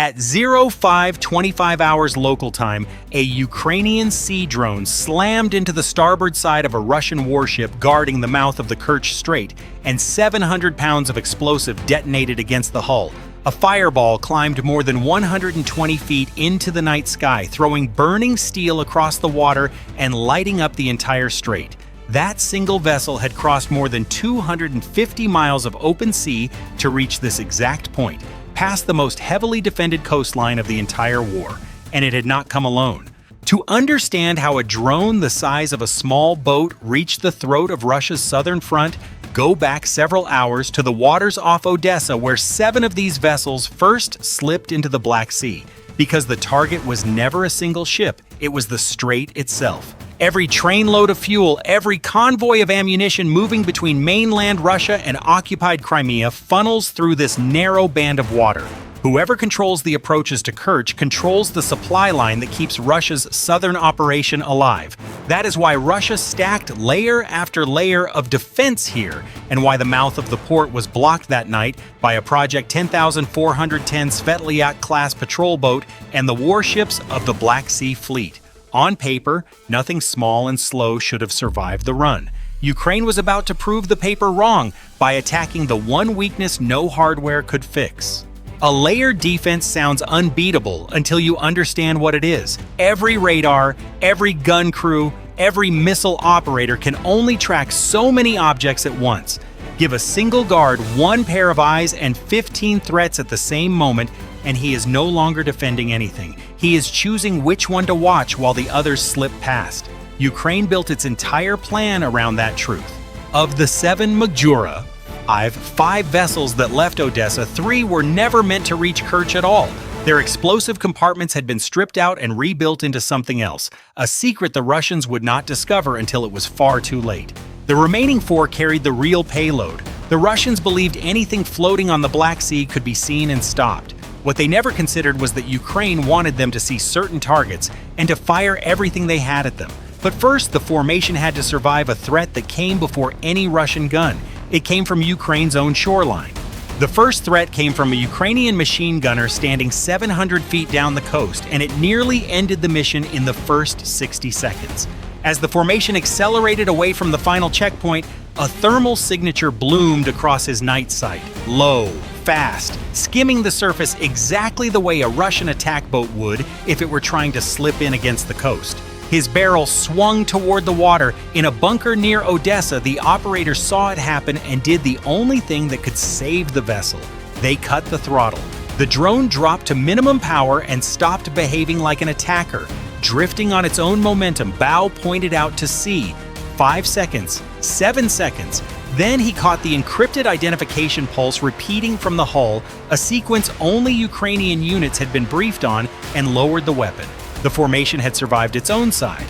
At 05:25 hours local time, a Ukrainian sea drone slammed into the starboard side of a Russian warship guarding the mouth of the Kerch Strait, and 700 pounds of explosive detonated against the hull. A fireball climbed more than 120 feet into the night sky, throwing burning steel across the water and lighting up the entire strait. That single vessel had crossed more than 250 miles of open sea to reach this exact point, past the most heavily defended coastline of the entire war, and it had not come alone. To understand how a drone the size of a small boat reached the throat of Russia's southern front, go back several hours to the waters off Odessa, where 7 of these vessels first slipped into the Black Sea. Because the target was never a single ship, it was the strait itself. Every trainload of fuel, every convoy of ammunition moving between mainland Russia and occupied Crimea funnels through this narrow band of water. Whoever controls the approaches to Kerch controls the supply line that keeps Russia's southern operation alive. That is why Russia stacked layer after layer of defense here, and why the mouth of the port was blocked that night by a Project 10,410 Svetlyak-class patrol boat and the warships of the Black Sea Fleet. On paper, nothing small and slow should have survived the run. Ukraine was about to prove the paper wrong by attacking the one weakness no hardware could fix. A layered defense sounds unbeatable until you understand what it is. Every radar, every gun crew, every missile operator can only track so many objects at once. Give a single guard 1 pair of eyes and 15 threats at the same moment, and he is no longer defending anything. He is choosing which one to watch while the others slip past. Ukraine built its entire plan around that truth. Of the 7 MAGURA V5 vessels that left Odessa, 3 were never meant to reach Kerch at all. Their explosive compartments had been stripped out and rebuilt into something else, a secret the Russians would not discover until it was far too late. The remaining 4 carried the real payload. The Russians believed anything floating on the Black Sea could be seen and stopped. What they never considered was that Ukraine wanted them to see certain targets and to fire everything they had at them. But first, the formation had to survive a threat that came before any Russian gun. It came from Ukraine's own shoreline. The first threat came from a Ukrainian machine gunner standing 700 feet down the coast, and it nearly ended the mission in the first 60 seconds. As the formation accelerated away from the final checkpoint, a thermal signature bloomed across his night sight, low, fast, skimming the surface exactly the way a Russian attack boat would if it were trying to slip in against the coast. His barrel swung toward the water. In a bunker near Odessa, the operator saw it happen and did the only thing that could save the vessel. They cut the throttle. The drone dropped to minimum power and stopped behaving like an attacker, drifting on its own momentum, bow pointed out to sea. 5 seconds, 7 seconds. Then he caught the encrypted identification pulse repeating from the hull, a sequence only Ukrainian units had been briefed on, and lowered the weapon. The formation had survived its own side.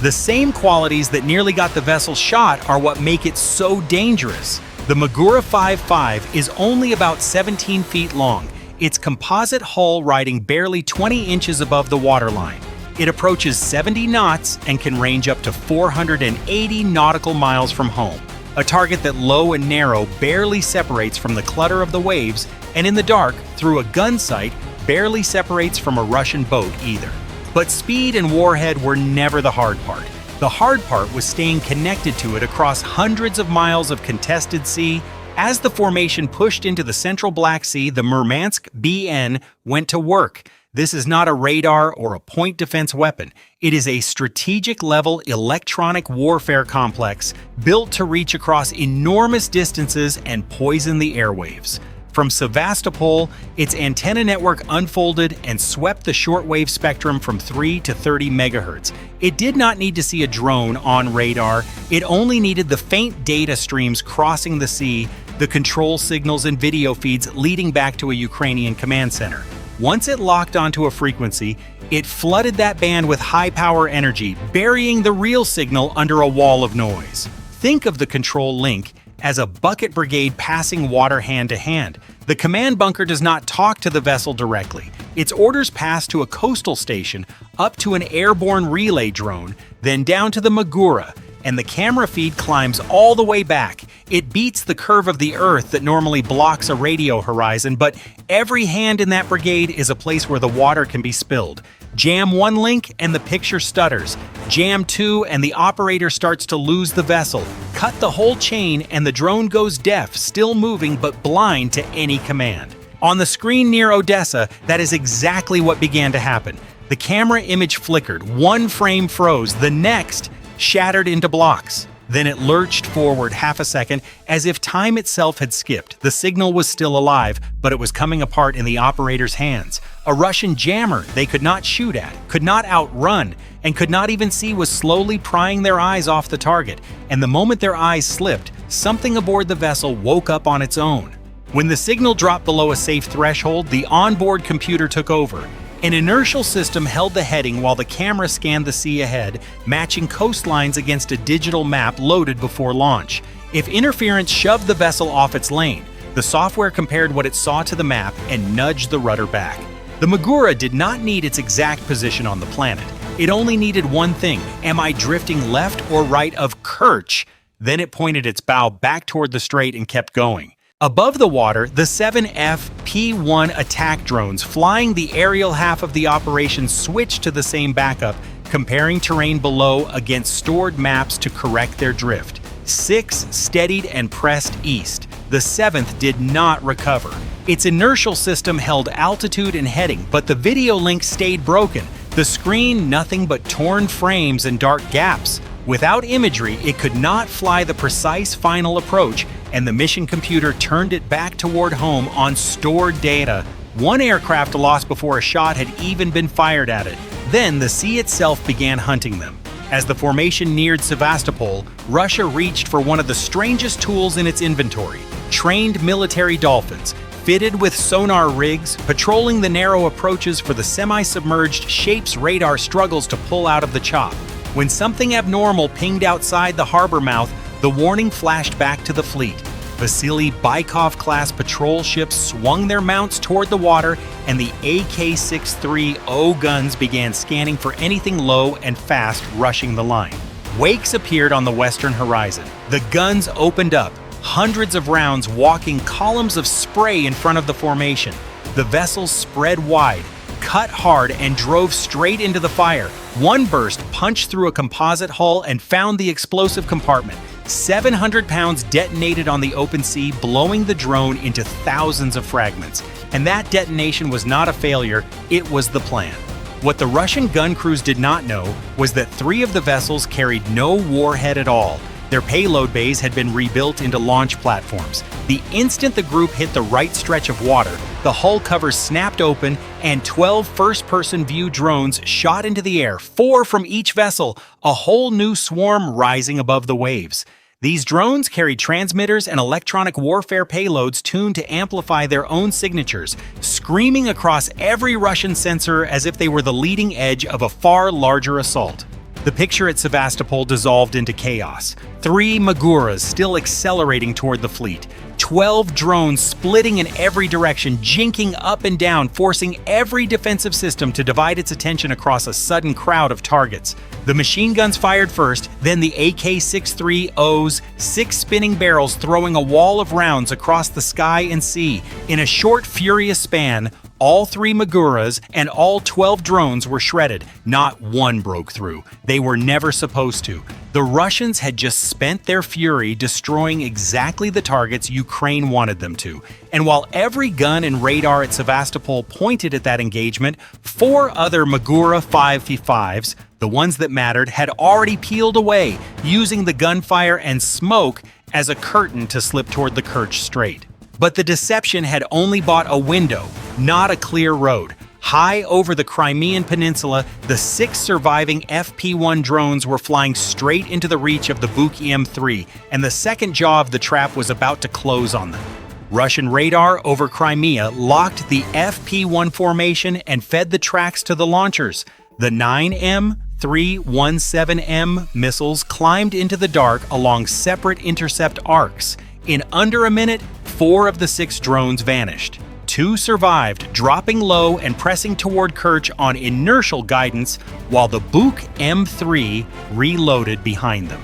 The same qualities that nearly got the vessel shot are what make it so dangerous. The MAGURA V5 is only about 17 feet long, its composite hull riding barely 20 inches above the waterline. It approaches 70 knots and can range up to 480 nautical miles from home, a target that low and narrow barely separates from the clutter of the waves, and in the dark, through a gun sight, barely separates from a Russian boat either. But speed and Warhead were never the hard part. The hard part was staying connected to it across hundreds of miles of contested sea. As the formation pushed into the central Black Sea, the Murmansk-BN went to work. This is not a radar or a point defense weapon. It is a strategic-level electronic warfare complex built to reach across enormous distances and poison the airwaves. From Sevastopol, its antenna network unfolded and swept the shortwave spectrum from 3 to 30 megahertz. It did not need to see a drone on radar. It only needed the faint data streams crossing the sea, the control signals and video feeds leading back to a Ukrainian command center. Once it locked onto a frequency, it flooded that band with high-power energy, burying the real signal under a wall of noise. Think of the control link as a bucket brigade passing water hand to hand. The command bunker does not talk to the vessel directly. Its orders pass to a coastal station, up to an airborne relay drone, then down to the MAGURA. and the camera feed climbs all the way back. It beats the curve of the Earth that normally blocks a radio horizon, but every hand in that brigade is a place where the water can be spilled. Jam one link and the picture stutters. Jam two and the operator starts to lose the vessel. Cut the whole chain and the drone goes deaf, still moving but blind to any command. On the screen near Odessa, that is exactly what began to happen. The camera image flickered, one frame froze, the next shattered into blocks. Then it lurched forward half a second, as if time itself had skipped. The signal was still alive, but it was coming apart in the operator's hands. A Russian jammer they could not shoot at, could not outrun, and could not even see was slowly prying their eyes off the target. And the moment their eyes slipped, something aboard the vessel woke up on its own. When the signal dropped below a safe threshold, the onboard computer took over. An inertial system held the heading while the camera scanned the sea ahead, matching coastlines against a digital map loaded before launch. If interference shoved the vessel off its lane, the software compared what it saw to the map and nudged the rudder back. The Magura did not need its exact position on the planet. It only needed one thing: am I drifting left or right of Kerch? Then it pointed its bow back toward the strait and kept going. Above the water, the 7 FP-1 attack drones flying the aerial half of the operation switched to the same backup, comparing terrain below against stored maps to correct their drift. 6 steadied and pressed east. The 7th did not recover. Its inertial system held altitude and heading, but the video link stayed broken. The screen nothing but torn frames and dark gaps. Without imagery, it could not fly the precise final approach, and the mission computer turned it back toward home on stored data. One aircraft lost before a shot had even been fired at it. Then the sea itself began hunting them. As the formation neared Sevastopol, Russia reached for one of the strangest tools in its inventory: trained military dolphins, fitted with sonar rigs, patrolling the narrow approaches for the semi-submerged shapes radar struggles to pull out of the chop. When something abnormal pinged outside the harbor mouth, the warning flashed back to the fleet. Vasily-Baikov-class patrol ships swung their mounts toward the water, and the AK-63O guns began scanning for anything low and fast rushing the line. Wakes appeared on the western horizon. The guns opened up, hundreds of rounds walking columns of spray in front of the formation. The vessels spread wide, cut hard, and drove straight into the fire. One burst punched through a composite hull and found the explosive compartment. 700 pounds detonated on the open sea, blowing the drone into thousands of fragments. And that detonation was not a failure, it was the plan. What the Russian gun crews did not know was that 3 of the vessels carried no warhead at all. Their payload bays had been rebuilt into launch platforms. The instant the group hit the right stretch of water, the hull covers snapped open and 12 first-person view drones shot into the air, 4 from each vessel, a whole new swarm rising above the waves. These drones carried transmitters and electronic warfare payloads tuned to amplify their own signatures, screaming across every Russian sensor as if they were the leading edge of a far larger assault. The picture at Sevastopol dissolved into chaos. 3 Maguras still accelerating toward the fleet. 12 drones splitting in every direction, jinking up and down, forcing every defensive system to divide its attention across a sudden crowd of targets. The machine guns fired first, then the AK-63Os, 6 spinning barrels throwing a wall of rounds across the sky and sea. In a short, furious span, all 3 Maguras and all 12 drones were shredded. Not one broke through. They were never supposed to. The Russians had just spent their fury destroying exactly the targets Ukraine wanted them to. And while every gun and radar at Sevastopol pointed at that engagement, 4 other MAGURA V5s, the ones that mattered, had already peeled away, using the gunfire and smoke as a curtain to slip toward the Kerch Strait. But the deception had only bought a window, not a clear road. High over the Crimean Peninsula, the 6 surviving FP-1 drones were flying straight into the reach of the Buk-M3, and the second jaw of the trap was about to close on them. Russian radar over Crimea locked the FP-1 formation and fed the tracks to the launchers. The 9M, 317M missiles climbed into the dark along separate intercept arcs. In under a minute, 4 of the 6 drones vanished. 2 survived, dropping low and pressing toward Kerch on inertial guidance, while the Buk-M3 reloaded behind them.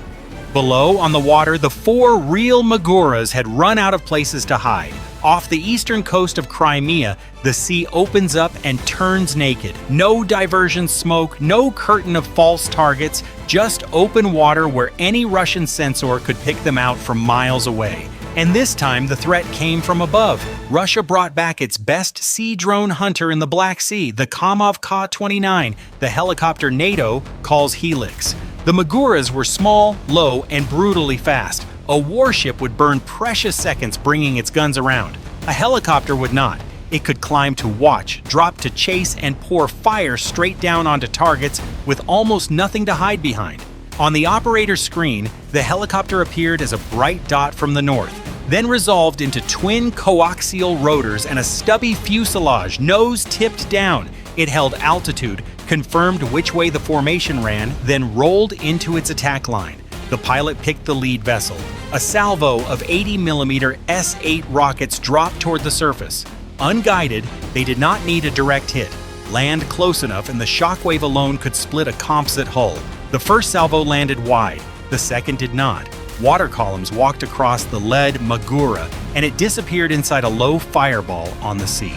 Below, on the water, the 4 real Maguras had run out of places to hide. Off the eastern coast of Crimea, the sea opens up and turns naked. No diversion smoke, no curtain of false targets, just open water where any Russian sensor could pick them out from miles away. And this time, the threat came from above. Russia brought back its best sea drone hunter in the Black Sea, the Ka-29, the helicopter NATO calls Helix. The Maguras were small, low, and brutally fast. A warship would burn precious seconds bringing its guns around. A helicopter would not. It could climb to watch, drop to chase, and pour fire straight down onto targets with almost nothing to hide behind. On the operator's screen, the helicopter appeared as a bright dot from the north, then resolved into twin coaxial rotors and a stubby fuselage, nose tipped down. It held altitude, confirmed which way the formation ran, then rolled into its attack line. The pilot picked the lead vessel. A salvo of 80mm S-8 rockets dropped toward the surface. Unguided, they did not need a direct hit. Land close enough and the shockwave alone could split a composite hull. The first salvo landed wide, the second did not. Water columns walked across the lead Magura, and it disappeared inside a low fireball on the sea.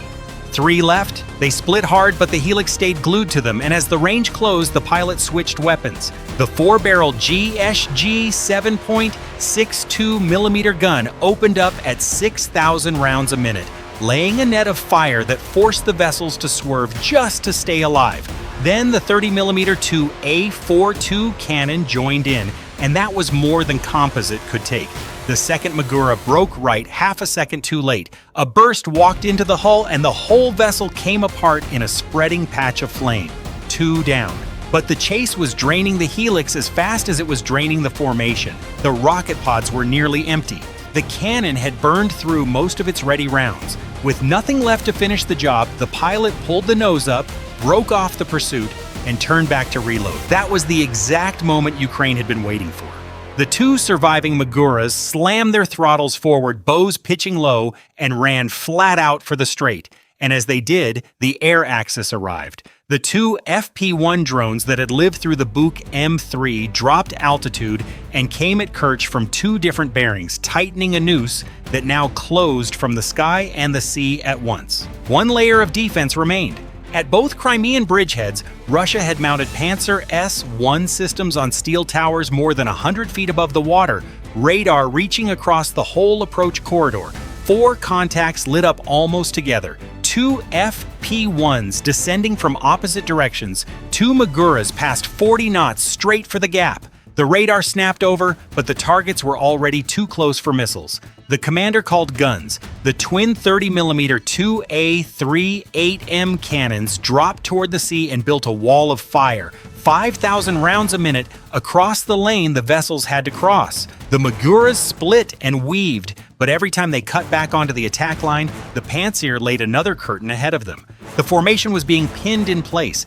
3 left. They split hard, but the Helix stayed glued to them, and as the range closed, the pilot switched weapons. The 4-barrel GSG 7.62mm gun opened up at 6,000 rounds a minute, laying a net of fire that forced the vessels to swerve just to stay alive. Then the 30mm 2A42 cannon joined in, and that was more than composite could take. The second Magura broke right half a second too late. A burst walked into the hull and the whole vessel came apart in a spreading patch of flame. 2 down. But the chase was draining the Helix as fast as it was draining the formation. The rocket pods were nearly empty. The cannon had burned through most of its ready rounds. With nothing left to finish the job, the pilot pulled the nose up, broke off the pursuit, and turned back to reload. That was the exact moment Ukraine had been waiting for. The 2 surviving Maguras slammed their throttles forward, bows pitching low, and ran flat out for the strait. And as they did, the air axis arrived. The 2 FP-1 drones that had lived through the Buk-M3 dropped altitude and came at Kerch from 2 different bearings, tightening a noose that now closed from the sky and the sea at once. 1 layer of defense remained. At both Crimean bridgeheads, Russia had mounted Pantsir-S1 systems on steel towers more than 100 feet above the water, radar reaching across the whole approach corridor. 4 contacts lit up almost together. 2 FP-1s descending from opposite directions. 2 Maguras passed 40 knots straight for the gap. The radar snapped over, but the targets were already too close for missiles. The commander called guns. The twin 30mm 2A38M cannons dropped toward the sea and built a wall of fire. 5,000 rounds a minute across the lane the vessels had to cross. The Maguras split and weaved, but every time they cut back onto the attack line, the Pantsir laid another curtain ahead of them. The formation was being pinned in place.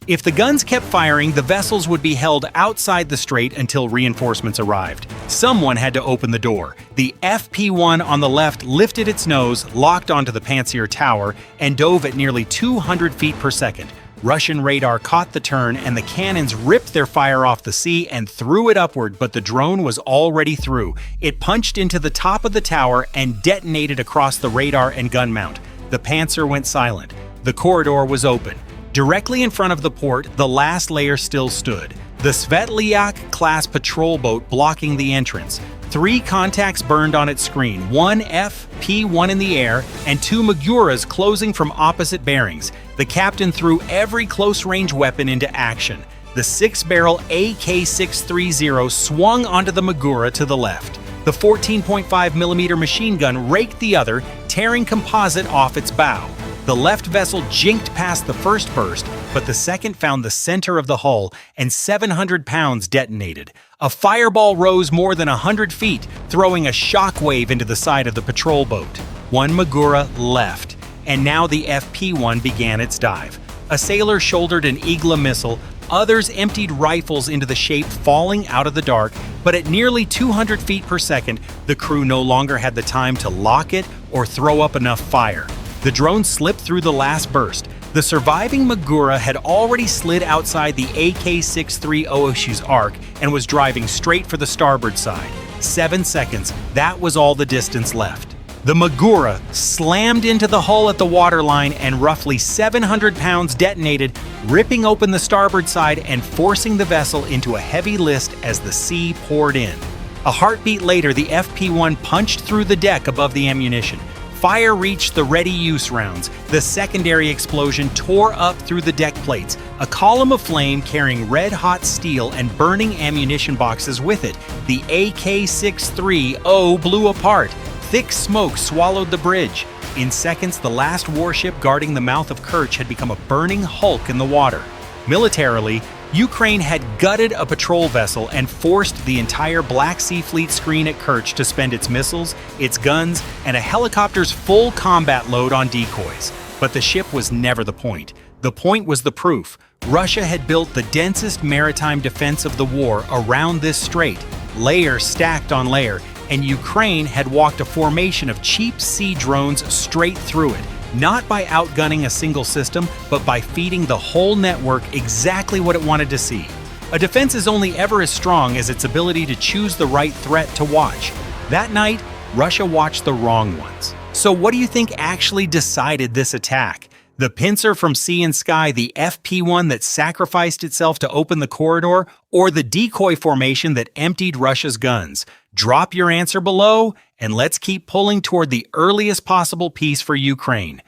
If the guns kept firing, the vessels would be held outside the strait until reinforcements arrived. Someone had to open the door. The FP-1 on the left lifted its nose, locked onto the Pantsir tower, and dove at nearly 200 feet per second. Russian radar caught the turn, and the cannons ripped their fire off the sea and threw it upward, but the drone was already through. It punched into the top of the tower and detonated across the radar and gun mount. The Pantsir went silent. The corridor was open. Directly in front of the port, the last layer still stood. The Svetlyak-class patrol boat blocking the entrance. 3 contacts burned on its screen, 1 FP-1 in the air, and 2 Maguras closing from opposite bearings. The captain threw every close-range weapon into action. The 6-barrel AK-630 swung onto the Magura to the left. The 14.5mm machine gun raked the other, tearing composite off its bow. The left vessel jinked past the first burst, but the second found the center of the hull, and 700 pounds detonated. A fireball rose more than 100 feet, throwing a shockwave into the side of the patrol boat. 1 Magura left, and now the FP-1 began its dive. A sailor shouldered an Igla missile, others emptied rifles into the shape falling out of the dark, but at nearly 200 feet per second, the crew no longer had the time to lock it or throw up enough fire. The drone slipped through the last burst. The surviving Magura had already slid outside the AK-63 Ooshu's arc and was driving straight for the starboard side. 7 seconds, that was all the distance left. The Magura slammed into the hull at the waterline and roughly 700 pounds detonated, ripping open the starboard side and forcing the vessel into a heavy list as the sea poured in. A heartbeat later, the FP-1 punched through the deck above the ammunition. Fire reached the ready-use rounds. The secondary explosion tore up through the deck plates, a column of flame carrying red-hot steel and burning ammunition boxes with it. The AK-63O blew apart. Thick smoke swallowed the bridge. In seconds, the last warship guarding the mouth of Kerch had become a burning hulk in the water. Militarily, Ukraine had gutted a patrol vessel and forced the entire Black Sea Fleet screen at Kerch to spend its missiles, its guns, and a helicopter's full combat load on decoys. But the ship was never the point. The point was the proof. Russia had built the densest maritime defense of the war around this strait, layer stacked on layer, and Ukraine had walked a formation of cheap sea drones straight through it, not by outgunning a single system, but by feeding the whole network exactly what it wanted to see. A defense is only ever as strong as its ability to choose the right threat to watch. That night, Russia watched the wrong ones. So what do you think actually decided this attack? The pincer from sea and sky, the FP-1 that sacrificed itself to open the corridor, or the decoy formation that emptied Russia's guns? Drop your answer below, and let's keep pulling toward the earliest possible peace for Ukraine.